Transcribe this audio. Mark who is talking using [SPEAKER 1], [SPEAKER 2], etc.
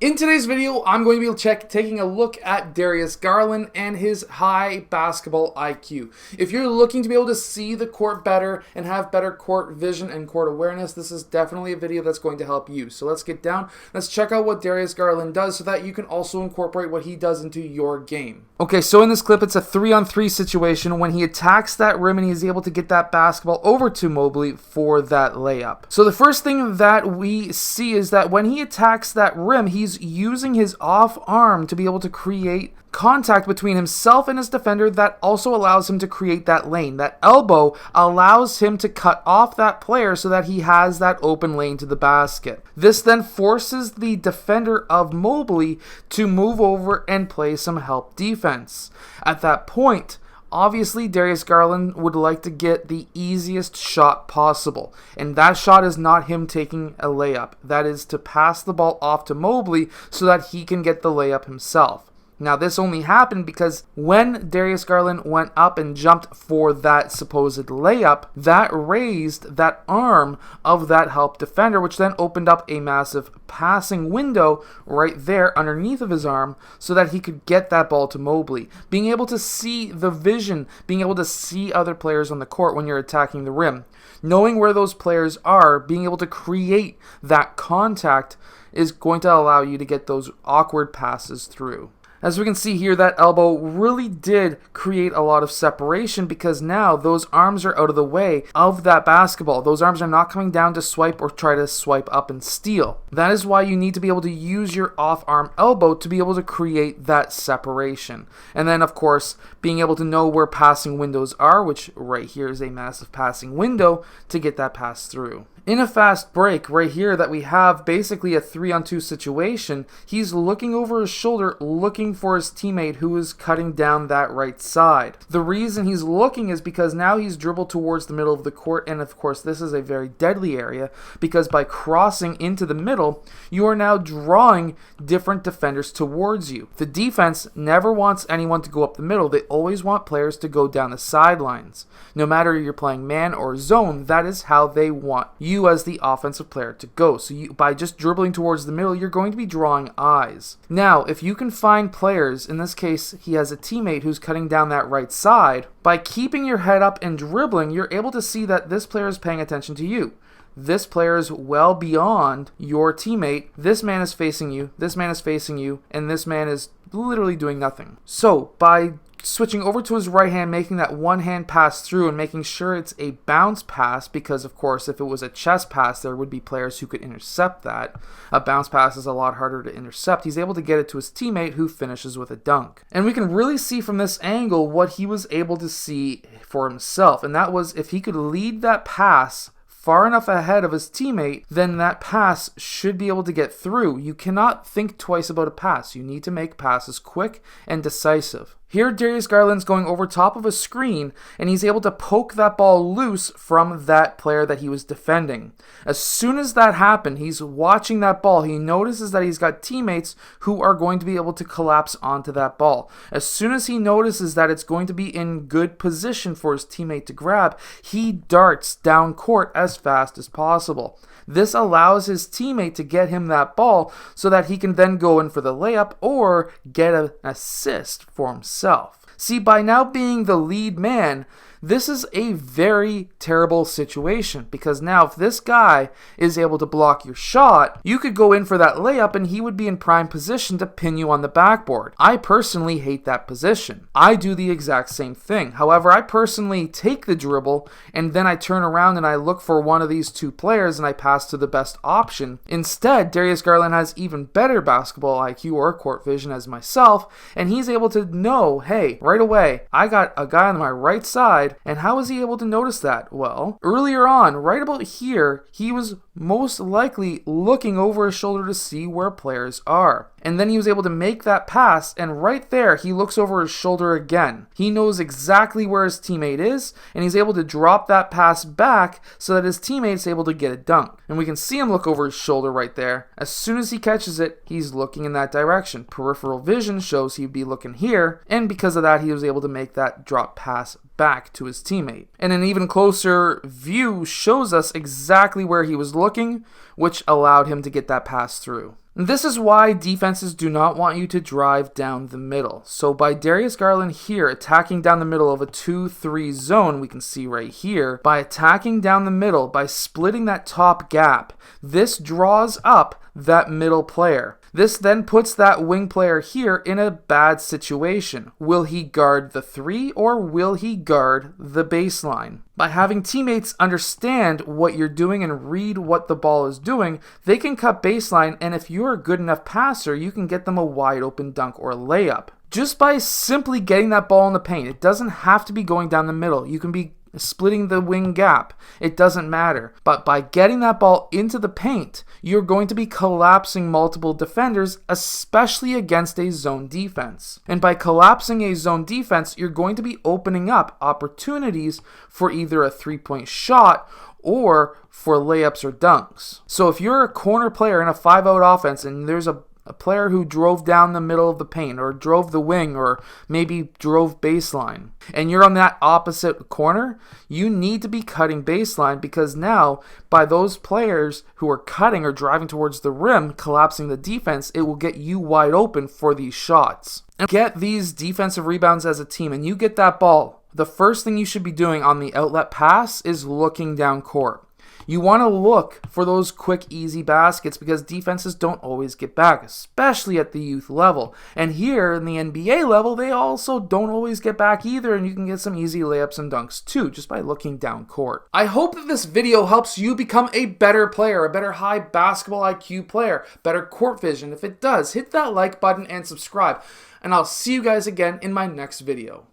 [SPEAKER 1] In today's video, I'm going to be taking a look at Darius Garland and his high basketball IQ. If you're looking to be able to see the court better and have better court vision and court awareness, this is definitely a video that's going to help you. So let's get down. Let's check out what Darius Garland does so that you can also incorporate what he does into your game. Okay, so in this clip, it's a 3-on-3 situation when he attacks that rim and he's able to get that basketball over to Mobley for that layup. So the first thing that we see is that when he attacks that rim, he's using his off arm to be able to create contact between himself and his defender that also allows him to create that lane. That elbow allows him to cut off that player so that he has that open lane to the basket. This then forces the defender of Mobley to move over and play some help defense. At that point, obviously, Darius Garland would like to get the easiest shot possible, and that shot is not him taking a layup. That is to pass the ball off to Mobley so that he can get the layup himself. Now, this only happened because when Darius Garland went up and jumped for that supposed layup, that raised that arm of that help defender, which then opened up a massive passing window right there underneath of his arm so that he could get that ball to Mobley. Being able to see the vision, being able to see other players on the court when you're attacking the rim, knowing where those players are, being able to create that contact is going to allow you to get those awkward passes through. As we can see here, that elbow really did create a lot of separation because now those arms are out of the way of that basketball. Those arms are not coming down to swipe or try to swipe up and steal. That is why you need to be able to use your off-arm elbow to be able to create that separation. And then, of course, being able to know where passing windows are, which right here is a massive passing window to get that pass through. In a fast break right here that we have basically a 3-on-2 situation, he's looking over his shoulder looking for his teammate who is cutting down that right side. The reason he's looking is because now he's dribbled towards the middle of the court, and of course this is a very deadly area because by crossing into the middle, you are now drawing different defenders towards you. The defense never wants anyone to go up the middle. They always want players to go down the sidelines. No matter you're playing man or zone, that is how they want you as the offensive player to go. So by just dribbling towards the middle, you're going to be drawing eyes. Now, if you can find players, in this case, he has a teammate who's cutting down that right side, by keeping your head up and dribbling, you're able to see that this player is paying attention to you. This player is well beyond your teammate. This man is facing you, this man is facing you, and this man is literally doing nothing. So, by switching over to his right hand, making that one hand pass through and making sure it's a bounce pass, because of course if it was a chest pass there would be players who could intercept that. A bounce pass is a lot harder to intercept. He's able to get it to his teammate who finishes with a dunk. And we can really see from this angle what he was able to see for himself, and that was if he could lead that pass far enough ahead of his teammate, then that pass should be able to get through. You cannot think twice about a pass. You need to make passes quick and decisive. Here, Darius Garland's going over top of a screen, and he's able to poke that ball loose from that player that he was defending. As soon as that happened, he's watching that ball. He notices that he's got teammates who are going to be able to collapse onto that ball. As soon as he notices that it's going to be in good position for his teammate to grab, he darts down court as fast as possible. This allows his teammate to get him that ball so that he can then go in for the layup or get an assist for himself. See, by now being the lead man, this is a very terrible situation because now if this guy is able to block your shot, you could go in for that layup and he would be in prime position to pin you on the backboard. I personally hate that position. I do the exact same thing. However, I personally take the dribble and then I turn around and I look for one of these two players and I pass to the best option. Instead, Darius Garland has even better basketball IQ or court vision as myself, and he's able to know, hey, right away, I got a guy on my right side. And how was he able to notice that? Well, earlier on, right about here, he was most likely looking over his shoulder to see where players are. And then he was able to make that pass, and right there, he looks over his shoulder again. He knows exactly where his teammate is, and he's able to drop that pass back so that his teammate's able to get a dunk. And we can see him look over his shoulder right there. As soon as he catches it, he's looking in that direction. Peripheral vision shows he'd be looking here, and because of that, he was able to make that drop pass back to his teammate. And an even closer view shows us exactly where he was looking, which allowed him to get that pass through. This is why defenses do not want you to drive down the middle. So by Darius Garland here attacking down the middle of a 2-3 zone, we can see right here, by attacking down the middle, by splitting that top gap, this draws up that middle player. This then puts that wing player here in a bad situation. Will he guard the 3 or will he guard the baseline? By having teammates understand what you're doing and read what the ball is doing, they can cut baseline, and if you're a good enough passer, you can get them a wide open dunk or layup. Just by simply getting that ball in the paint. It doesn't have to be going down the middle. You can be splitting the wing gap. It doesn't matter. But by getting that ball into the paint, you're going to be collapsing multiple defenders, especially against a zone defense. And by collapsing a zone defense, you're going to be opening up opportunities for either a three-point shot or for layups or dunks. So if you're a corner player in a 5-out offense and there's a player who drove down the middle of the paint or drove the wing or maybe drove baseline, and you're on that opposite corner, you need to be cutting baseline, because now by those players who are cutting or driving towards the rim, collapsing the defense, it will get you wide open for these shots. And get these defensive rebounds as a team, and you get that ball. The first thing you should be doing on the outlet pass is looking down court. You want to look for those quick, easy baskets, because defenses don't always get back, especially at the youth level. And here in the NBA level, they also don't always get back either, and you can get some easy layups and dunks too, just by looking down court. I hope that this video helps you become a better player, a better high basketball IQ player, better court vision. If it does, hit that like button and subscribe. And I'll see you guys again in my next video.